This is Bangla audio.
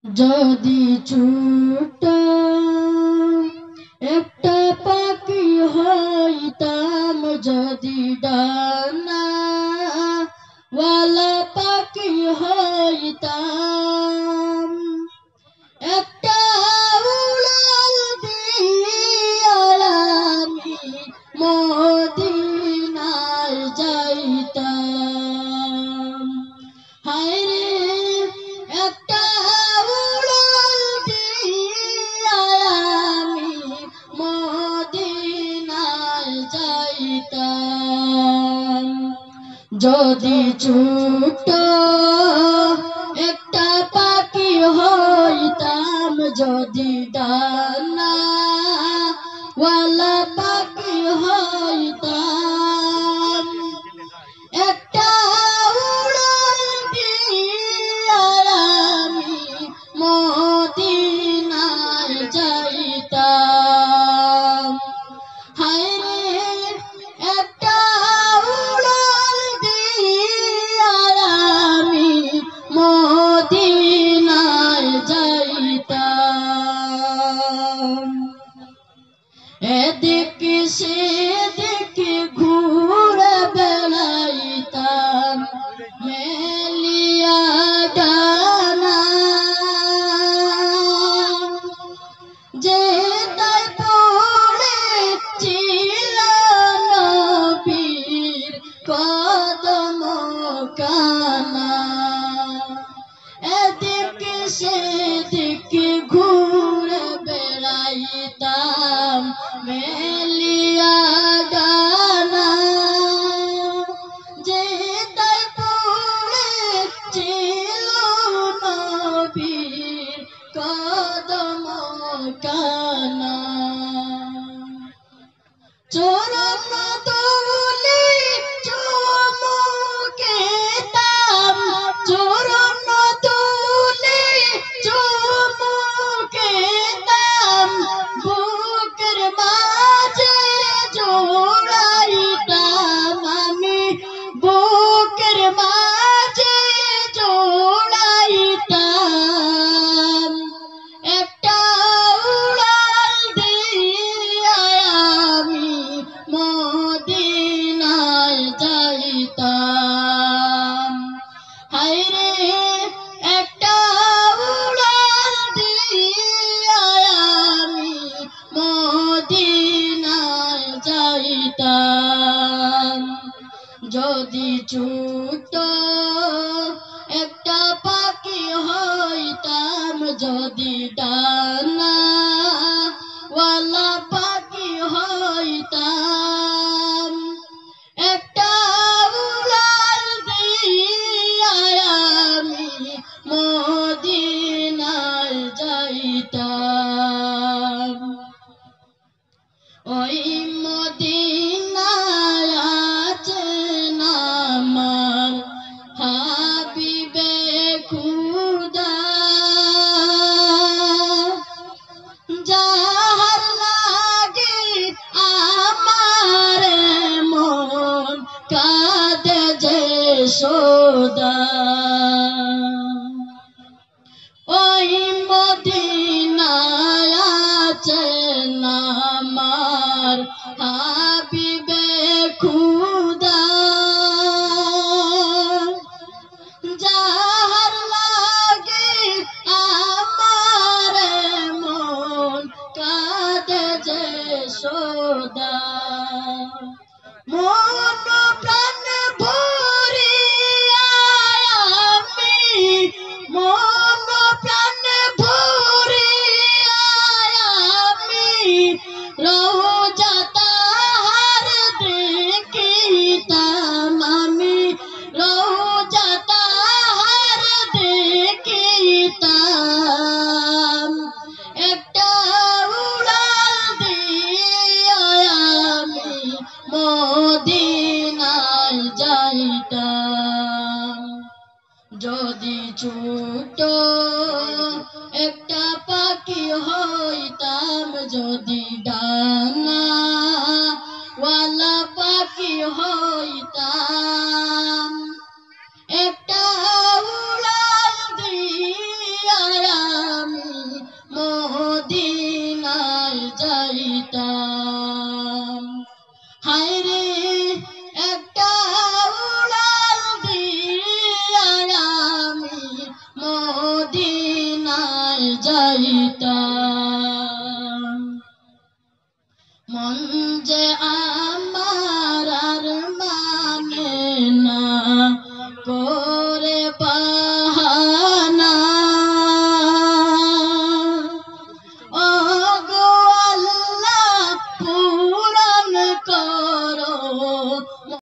যদি ছোট একটা পাখি হইতাম, যদি ডানা ওয়ালা পাখি হইতাম, একটা উড়াল দিয়া আমি মদিনায় যাইতাম। হায়রে একটা উড়াল দিয়া আমি মদিনায় যাইতাম। যদি ছোট একটা পাখি হইতাম, যদি ডানা ওয়ালা পাখি হইতাম, একটা উড়াল দিয়া আমি মদিনায় যাইতাম। হায়রে একটা উড়াল দিয়া আমি মদিনায় যাইতাম। এদিকে সেদিকে ঘুরে বেড়াইতাম মেলিয়া ডানা, যে তাই পড়েছিল নবীর কদম কানা। এদিকে সেদিকে ঘুরে বেড়াইতাম মেলিয়া ডানা, যে তাই পড়েছিল নবীর কদম কানা। চরণ ধুলি চুমুকেতাম, চরণ ধুলি চুমুকেতাম, বুকের মাঝে জোড়াইতাম আমি, বুকের মাঝে জোড়াইতাম। একটা উড়াল দিয়া আমি মদিনায় যাইতাম। হায়রে একটা উড়াল দিয়া আমি মদিনায় যাইতাম। যদি ছোট একটা পাখি হইতাম, যদি ডানা ওয়ালা পাখি হইতাম, একটা উড়াল দিয়া আমি মদিনায় যাইতাম। ওই মদিনায় আছেন আমার হাবিবে খুদা, যাহার লাগি আমার মন কাঁদে যে সদা। ওই মদিনায় আছেন আমার হাবিবে খুদা, যাহার লাগি আমার মন কাঁদে যে সদা। মন প্রাণ ভরিয়া আমি, মন প্রাণ ভরিয়া আমি রওজা তাহার দেখিতাম, আমি রওজা তাহার দেখিতাম। একটা উড়াল দিয়া আমি মদিনায় যাইতাম। যদি ছোট একটা পাখি হইতাম, যদি ডানা ওয়ালা পাখি হইতাম, একটা উড়াল দিয়া মন যে